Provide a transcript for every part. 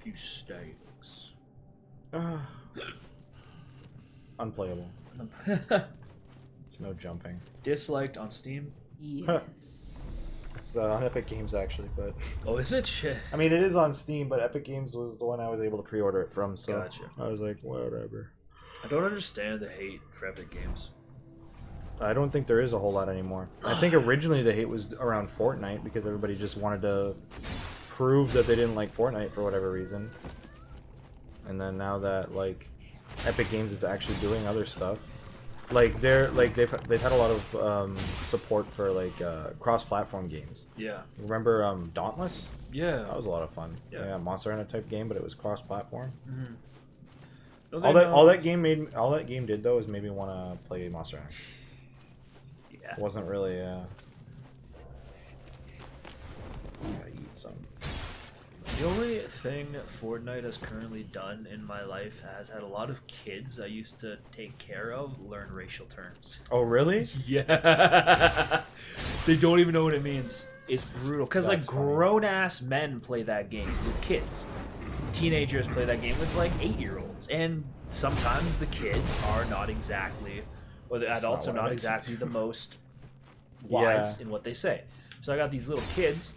few steaks. Unplayable. There's no jumping. Disliked on Steam? Yes. It's on Epic Games actually, but Oh, is it? Shit. I mean it is on Steam, but Epic Games was the one I was able to pre-order it from, so Gotcha. I was like, whatever. I don't understand the hate for Epic Games. I don't think there is a whole lot anymore. I think originally the hate was around Fortnite because everybody just wanted to prove that they didn't like Fortnite for whatever reason. And then now that like Epic Games is actually doing other stuff, like they've had a lot of support for like cross-platform games. Yeah. Remember Dauntless? Yeah. That was a lot of fun. Yeah. Yeah, Monster Hunter type game, but it was cross-platform. Mm-hmm. All that game did though is made me want to play Monster Hunter. Yeah. It wasn't really. Gotta eat some. The only thing Fortnite has currently done in my life has had a lot of kids I used to take care of learn racial terms. Oh really? Yeah. They don't even know what it means. It's brutal. Because, like, That's funny. grown-ass men play that game with kids. Teenagers play that game with, like, 8-year-olds. And sometimes the kids are not exactly, or the adults are not exactly the most wise in what they say. So I got these little kids.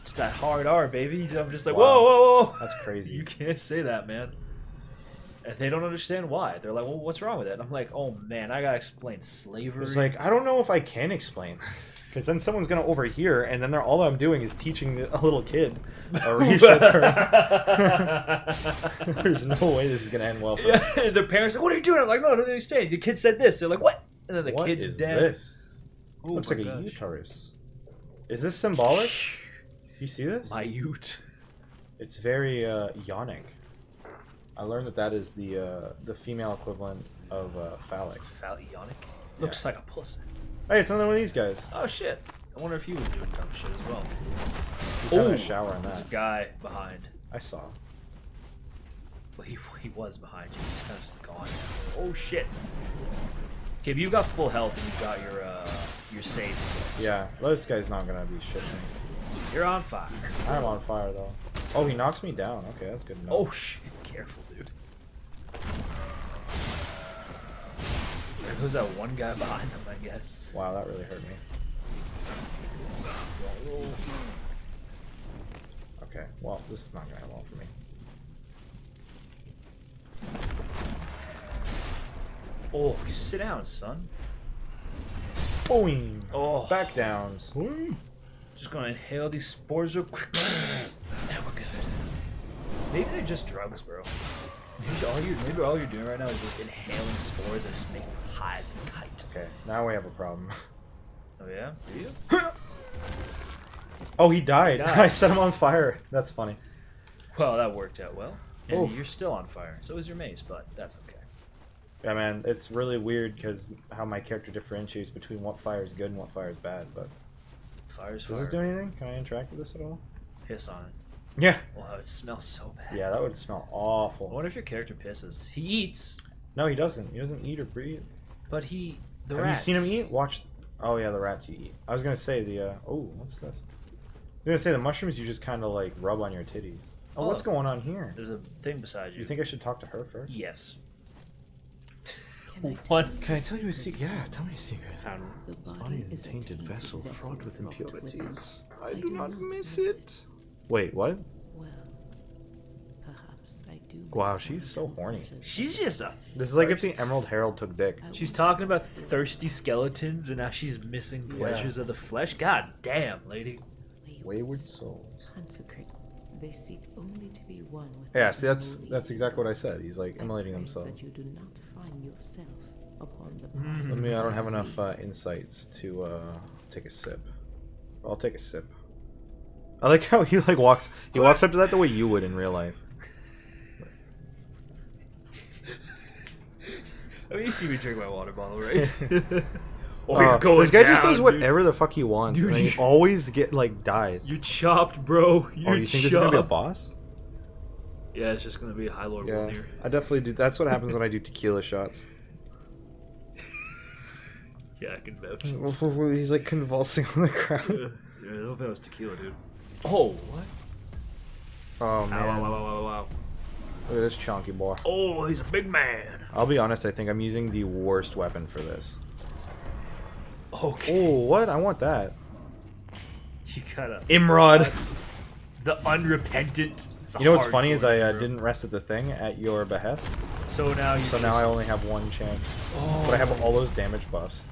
It's that hard R, baby. I'm just like, Wow. whoa, whoa, whoa. That's crazy. You can't say that, man. And they don't understand why. They're like, well, what's wrong with it? And I'm like, oh, man, I got to explain slavery. It's like, I don't know if I can explain. Because then someone's going to overhear, and then all I'm doing is teaching a little kid a racial term. There's no way this is going to end well for them. Yeah, their parents are like, what are you doing? I'm like, no, I don't understand. The kid said this. They're like, what? And then the What kid's is dead. this? Oh Looks my like a gosh. uterus. Is this symbolic? You see this? My ute. It's very yawning. I learned that is the female equivalent of phallic. Phalionic. Looks like a pussy. Hey, it's another one of these guys. Oh, shit. I wonder if he was doing dumb shit as well. He's having a shower on There's a that. guy behind. I saw. Well, he was behind you. He's kind of just gone. Oh, shit. Okay, but you've got full health and you've got your save skills. Yeah, this guy's not gonna be shitting. You're on fire. I'm on fire though. Oh, he knocks me down. Okay, that's good enough. Oh, shit. Careful, dude. There goes that one guy behind him, I guess. Wow, that really hurt me. Okay, well, this is not gonna end well for me. Oh, sit down, son. Boing! Oh. Back downs. Just gonna inhale these spores real quick. Now we're good. Maybe they're just drugs, bro. Maybe all you're doing right now is just inhaling spores and just making high as a kite. Okay, now we have a problem. Oh yeah? Do you? Oh, he died. He died. I set him on fire. That's funny. Well, that worked out well. And Oh. you're still on fire. So is your mace, but that's okay. Yeah, man, it's really weird because how my character differentiates between what fire is good and what fire is bad, but... Fire's Does fire. this do anything? Can I interact with this at all? Piss on it. Yeah. Wow, it smells so bad. Yeah, that would smell I awful. wonder if your character pisses. He eats, No, he doesn't. He doesn't eat or breathe. but the Have rats. you seen him eat? Watch. Oh yeah, the rats you eat. I was gonna say the. Oh, what's this? I was gonna say the mushrooms you just kind of like rub on your titties. Oh, what's going on here? There's a thing beside Do you. you think I should talk to her first? Yes. Can I What? Can I tell you a secret? Yeah, tell me a secret. The This body body is is a tainted vessel fraught with impurities. I do not miss it. Wait, what? Well, perhaps I do. Wow, miss she's my so horny. pleasures. She's just a. This is like if thirsty- the Emerald Herald took dick. I She's once talking about thought thirsty skeletons, and now she's missing pleasures of the flesh. God damn, lady. Wayward soul. consecrate. They seek only to be one with Yeah, the see, that's unholy exactly what I God. said. He's like I immolating pray himself. that you do not find yourself upon the Mm. I mean, I don't have sea. enough insights to take a sip. I'll take a sip. I like how he like walks. He walks up to that the way you would in real life. I mean, you see me drink my water bottle, right? Oh, you're going this guy just down, does dude. whatever the fuck he wants, Dude, and he you- always dies. You're chopped, bro. You're Oh, you think this is gonna be a chopped. boss? Yeah, it's just gonna be a High Lord Yeah, Wolnir. I definitely do. That's what happens when I do tequila shots. Yeah, I can vouch. He's like convulsing on the ground. Yeah, I don't think that was tequila, dude. Oh, what? Oh Ow, man. ow, ow, ow, ow, Look at this chunky boy. Oh, he's a big man. I'll be honest, I think I'm using the worst weapon for this. Okay. Oh, what? I want that. You gotta... Imrod! The unrepentant. You know what's funny is I didn't rest at the thing at your behest. So now you now I only have one chance. Oh. But I have all those damage buffs.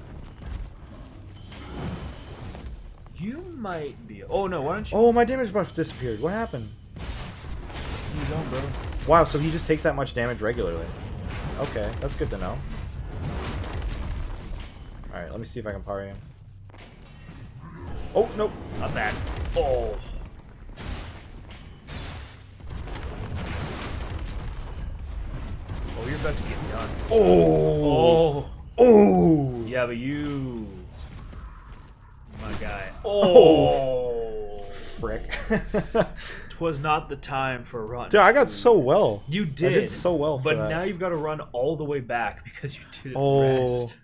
You might be... Oh, no, why don't you... Oh, my damage buffs disappeared. What happened? Use on, bro. Wow, so he just takes that much damage regularly. Okay, that's good to know. Alright, let me see if I can parry him. Oh, nope. Not bad. Oh. Oh, you're about to get done. Oh! Oh. Oh! Yeah, but you... My guy. Oh. Frick. Twas not the time for a run. Dude, I got so well. You did. I did so well for but that. now you've got to run all the way back because you didn't Oh. rest.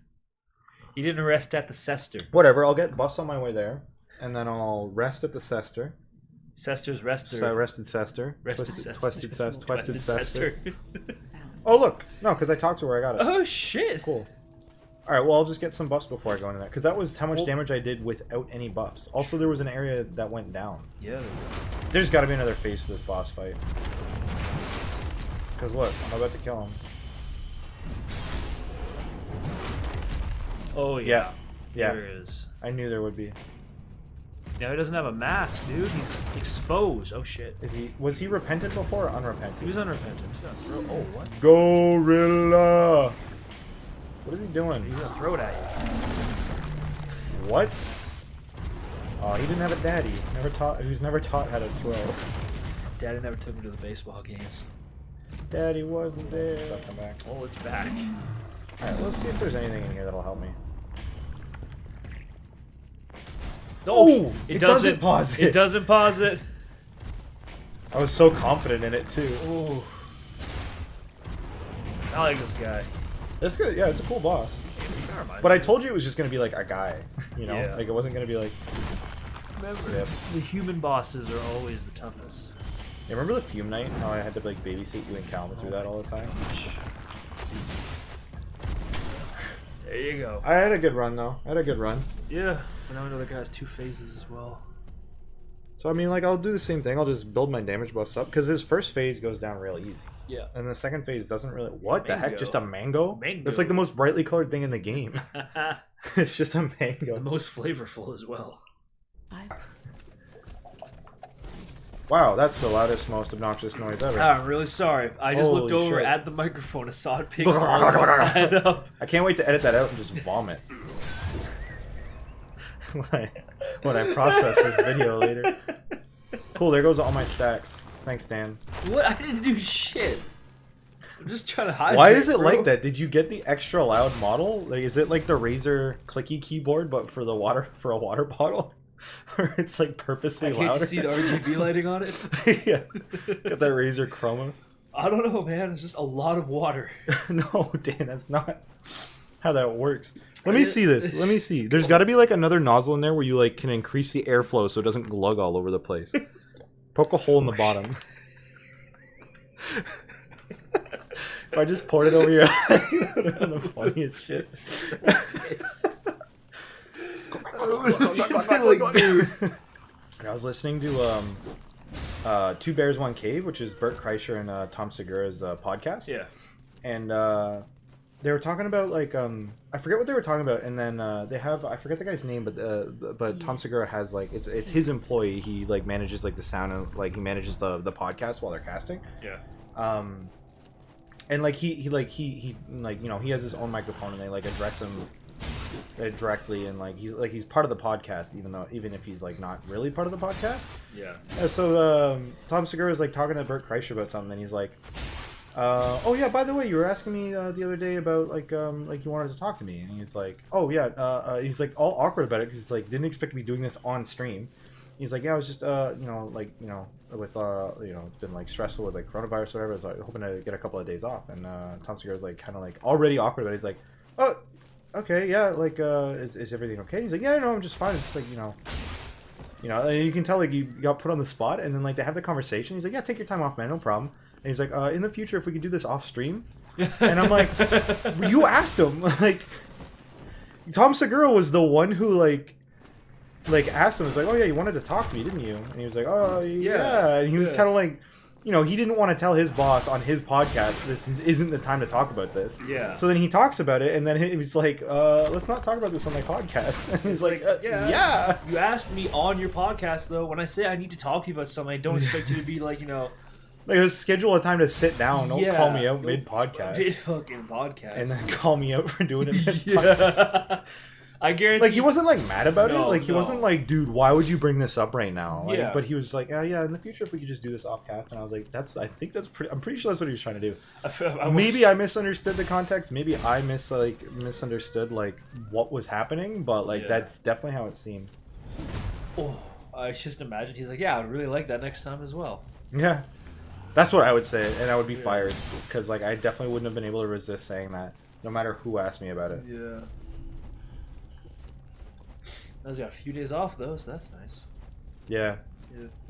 You didn't rest at the Cester. Whatever, I'll get buffs on my way there. And then I'll rest at the Cester. Cester's rester. Rested Cester. Twisted Twisted Cester. Oh, look. No, because I talked to her. I got it. Oh, shit. Cool. Alright, well, I'll just get some buffs before I go into that. Because that was how much damage I did without any buffs. Also, there was an area that went down. Yeah. There's got to be another phase to this boss fight. Because look, I'm about to kill him. Oh, yeah. Yeah. There is. I knew there would be. Now he doesn't have a mask, dude. He's exposed. Oh, shit. Was he repentant before or unrepentant? He was unrepentant. Oh, what? Gorilla! What is he doing? He's gonna throw it at you. What? Oh, he didn't have a daddy. He was never taught how to throw. Daddy never took him to the baseball games. Daddy wasn't there. Come back. Oh, it's back. Alright, let's see if there's anything in here that'll help me. Oh, it doesn't pause it. It doesn't pause it. I was so confident in it too. Ooh. I like this guy. That's good. Yeah, it's a cool boss. But I told you it was just gonna be like a guy. You know, Yeah. like it wasn't gonna be like. Remember, the human bosses are always the toughest. Yeah, remember the Fume Night? How I had to like babysit you and Calma through that all the time. There you go. I had a good run though. I had a good run. Yeah, but now another guy has 2 phases as well. So I mean, like I'll do the same thing. I'll just build my damage buffs up because his first phase goes down real easy. Yeah. And the second phase doesn't really. What the heck? Mango. Just a mango? Mango. That's like the most brightly colored thing in the game. It's just a mango. The most flavorful as well. Wow, that's the loudest, most obnoxious noise ever. I'm really sorry. I just looked Holy over shit. at the microphone and saw it pick all the head up. I can't wait to edit that out and just vomit. when I process this video later. Cool, there goes all my stacks. Thanks, Dan. What? I didn't do shit. I'm just trying to hide. Why is it like that? Did you get the extra loud model? Like, is it like the Razer clicky keyboard, but for a water bottle? Or it's like purposely louder? Can't you see the RGB lighting on it? Yeah, got that Razer Chroma. I don't know, man. It's just a lot of water. No, Dan, that's not how that works. Let me see this. Let me see. There's got to be like another nozzle in there where you like can increase the airflow so it doesn't glug all over the place. Poke a hole in the bottom. If I just poured it over your eye, that would have been the funniest shit. I was listening to Two Bears, One Cave, which is Bert Kreischer and Tom Segura's podcast. Yeah. And they were talking about like I forget what they were talking about, and then they have I forget the guy's name, but Tom Segura has like it's his employee. He like manages like the sound and like he manages the podcast while they're casting. Yeah. And like he like you know he has his own microphone and they like address him directly and like he's part of the podcast even if he's like not really part of the podcast. Yeah. And so Tom Segura is like talking to Bert Kreischer about something and he's like, oh yeah, by the way, you were asking me the other day about like you wanted to talk to me, and he's like, oh yeah, he's like all awkward about it because he's like didn't expect to be doing this on stream. He's like, yeah, I was just with it's been like stressful with like coronavirus or whatever. So I was hoping to get a couple of days off, and Tom Segura's like kind of like already awkward, but he's like, oh, okay, yeah, like is everything okay? He's like, yeah, no, I'm just fine. It's just like and you can tell like you got put on the spot, and then like they have the conversation. He's like, yeah, take your time off, man, no problem. And he's like, in the future, if we could do this off stream. And I'm like, you asked him. Like, Tom Segura was the one who like asked him. Was like, oh yeah, you wanted to talk to me, didn't you? And he was like, oh yeah. And he was kind of like, you know, he didn't want to tell his boss on his podcast, this isn't the time to talk about this. Yeah. So then he talks about it, and then he was like, let's not talk about this on my podcast. And he's like, yeah. You asked me on your podcast, though. When I say I need to talk to you about something, I don't expect you to be like, you know... Like, just schedule a time to sit down. Don't call me out mid-podcast. Mid-fucking podcast. And then call me out for doing it mid-podcast. I guarantee. Like, he wasn't like mad about it. Like, he wasn't like, dude, why would you bring this up right now? Like, but he was like, yeah, in the future, if we could just do this off cast. And I was like, I'm pretty sure that's what he was trying to do. Maybe I misunderstood the context. Maybe I misunderstood like what was happening. But like, that's definitely how it seemed. Oh, I just imagined he's like, yeah, I'd really like that next time as well. Yeah, that's what I would say, and I would be fired because like I definitely wouldn't have been able to resist saying that, no matter who asked me about it. Yeah. He's got a few days off though, so that's nice. Yeah.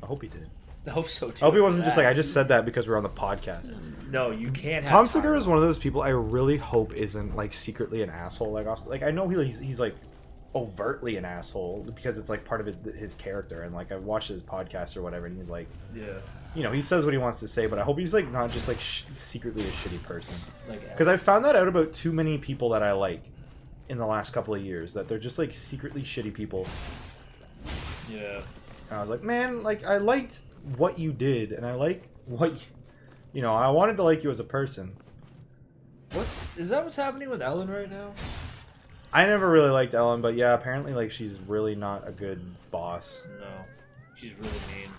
I hope he did. I hope so too. I hope he wasn't just like, I just said that because we're on the podcast. No, you can't have Tom Segura is one of those people I really hope isn't like secretly an asshole. Like I know he's like overtly an asshole because it's like part of his character, and like I watched his podcast or whatever, and he's like, you know, he says what he wants to say, but I hope he's like not just like secretly a shitty person. Because I found that out about too many people that I like in the last couple of years, that they're just like secretly shitty people. Yeah. And I was like, man, like I liked what you did, and I like what you know, I wanted to like you as a person. Is that what's happening with Ellen right now? I never really liked Ellen, but yeah, apparently like she's really not a good boss. No, she's really mean.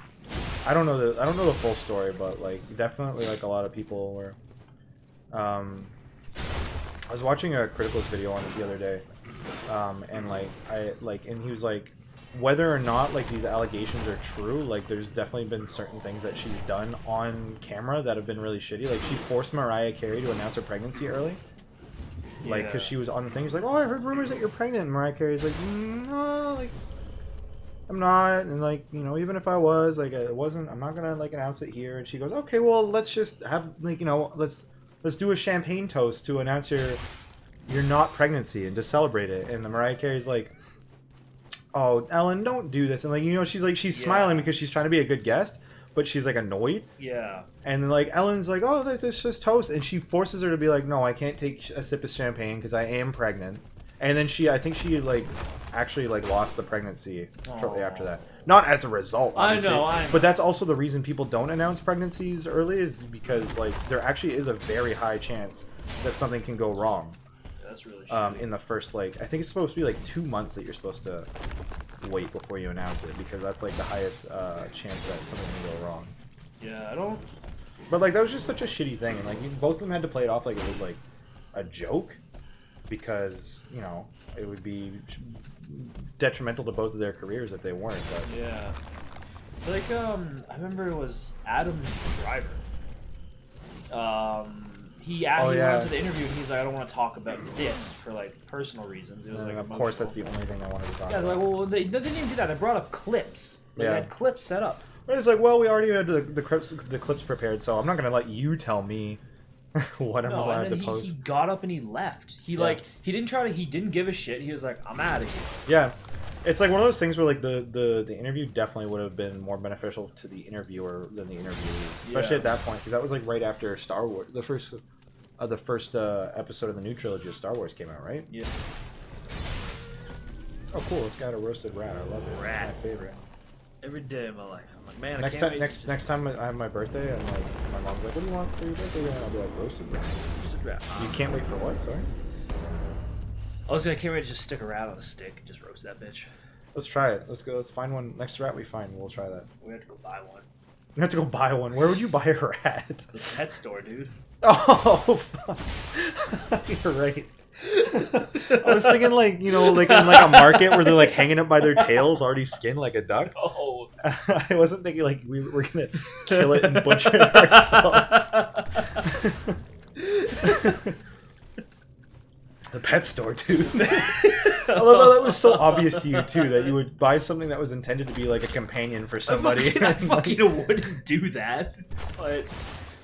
I don't know the full story, but like definitely like a lot of people were. I was watching a Critical's video on it the other day, and and he was like, whether or not like these allegations are true, like there's definitely been certain things that she's done on camera that have been really shitty. Like she forced Mariah Carey to announce her pregnancy early. Like, because she was on the thing, she's like, oh, I heard rumors that you're pregnant. And Mariah Carey's like, no, like, I'm not. And, like, you know, even if I was, like, it wasn't, I'm not going to, like, announce it here. And she goes, okay, well, let's just have, like, you know, let's do a champagne toast to announce your not pregnancy and to celebrate it. And the Mariah Carey's like, oh, Ellen, don't do this. And, like, you know, she's smiling because she's trying to be a good guest, but she's, like, annoyed. Yeah. And then, like, Ellen's like, oh, it's just toast. And she forces her to be like, no, I can't take a sip of champagne because I am pregnant. And then I think she, like, actually, like, lost the pregnancy shortly after that. Not as a result, obviously. I know. But that's also the reason people don't announce pregnancies early, is because, like, there actually is a very high chance that something can go wrong. That's really shitty. In the first, like, I think it's supposed to be, like, 2 months that you're supposed to wait before you announce it, because that's, like, the highest chance that something can go wrong. Yeah, I don't... But, like, that was just such a shitty thing, and, like, both of them had to play it off like it was, like, a joke, because, you know, it would be detrimental to both of their careers if they weren't, but... Yeah. It's like, I remember it was Adam Driver. He went to the interview, and he's like, I don't want to talk about this for, like, personal reasons. It was, like, of course, that's the only thing I wanted to talk about. Yeah, like, well, they didn't even do that. They brought up clips. They had clips set up. It's like, well, we already had the clips prepared, so I'm not going to let you tell me what I'm allowed to post. He got up and he left. He didn't give a shit. He was like, I'm out of here. Yeah. It's like one of those things where like the interview definitely would have been more beneficial to the interviewer than the interviewee, especially at that point, because that was like right after Star Wars, the first episode of the new trilogy of Star Wars came out, right? Yeah. Oh, cool! It's got a roasted rat. I love it. Rat. It's my favorite. Every day of my life, I'm like, man. Next time I have my birthday, and like my mom's like, "What do you want for your birthday?" And I'll be like, "Roasted rat." Roasted rat. You can't wait for what? Sorry. I can't wait to just stick a rat on a stick and just roast that bitch. Let's try it. Let's go. Let's find one. Next rat we find, we'll try that. We have to go buy one. You have to go buy one. Where would you buy a rat? The pet store, dude. Oh, fuck. You're right. I was thinking like, you know, like in like a market where they're like hanging up by their tails, already skinned like a duck. Oh. I wasn't thinking like we're gonna kill it and butcher it ourselves. The pet store, dude. I love how that was so obvious to you too, that you would buy something that was intended to be like a companion for somebody. I fucking wouldn't do that, but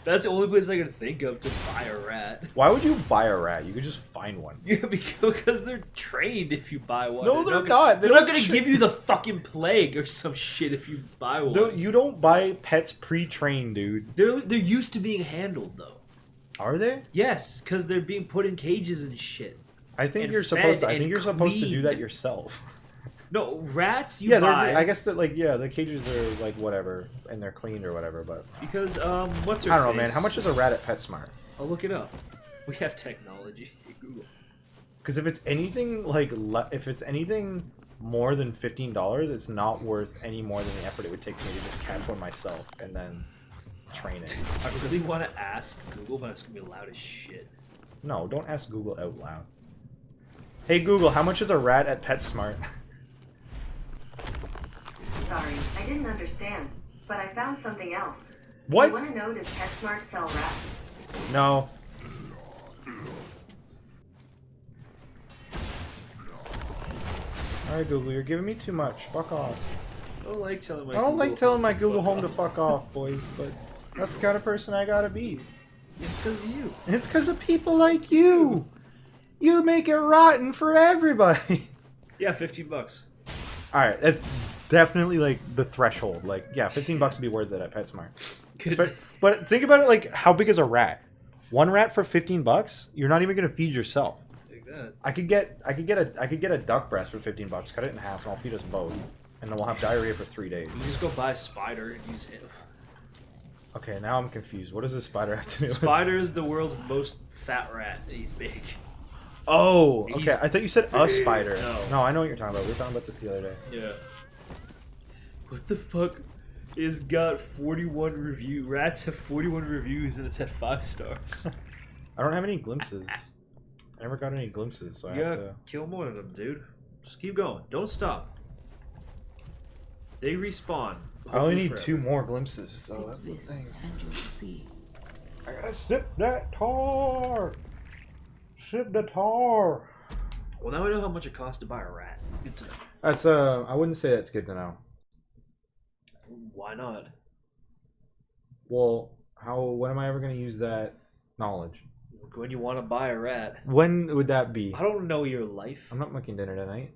That's the only place I can think of to buy a rat. Why would you buy a rat? You could just find one. Yeah, because they're trained if you buy one. No, they're not. They're not gonna give you the fucking plague or some shit if you buy one. No, you don't buy pets pre-trained, dude. They're used to being handled though. Are they? Yes, because they're being put in cages and shit. I think And you're supposed. fed I think and you're supposed to do that cleaned. yourself. No, rats you Yeah, buy. I guess that like the cages are like whatever, and they're cleaned or whatever. But Because what's her I don't know, face? man. How much is a rat at PetSmart? I'll look it up. We have technology. Google. Because if it's anything like if it's anything more than $15, it's not worth any more than the effort it would take me to just catch one myself and then train it. I really want to ask Google, but it's gonna be loud as shit. No, don't ask Google out loud. Hey Google, how much is a rat at PetSmart? Sorry, I didn't understand, but I found something else. What? You want to know, does PetSmart sell rats? No. Alright Google, you're giving me too much. Fuck off. I don't like telling my. I don't like Google telling my to Google fuck Home to off. fuck off, boys, but that's the kind of person I gotta be. It's because of you. It's because of people like you! You make it rotten for everybody! Yeah, $15. Alright, that's definitely like the threshold. Like, yeah, $15 would be worth it at PetSmart. But think about it like, how big is a rat? One rat for $15? You're not even gonna feed yourself. Like that. I could get a duck breast for $15. Cut it in half, and I'll feed us both, and then we'll have diarrhea for 3 days. You just go buy a spider and use him. Okay, now I'm confused. What does this spider have to do with? Spider is the world's most fat rat. He's big. Oh, He's okay. I thought you said a big. spider. No. No, I know what you're talking about. We were talking about this the other day. Yeah. What the fuck? It's got 41 reviews. Rats have 41 reviews and it's at 5 stars. I don't have any glimpses. I never got any glimpses, so I You have gotta to. kill more of them, dude. Just keep going. Don't stop. They respawn. I only hopefully need forever. 2 more glimpses, so Sip that's the this, thing. and you'll see. I gotta sip that tar. Sip the tar. Well, now we know how much it costs to buy a rat. Good to know. That's I wouldn't say that's good to know. Why not? Well, when am I ever gonna use that knowledge? When you want to buy a rat. When would that be? I don't know your life. I'm not making dinner tonight.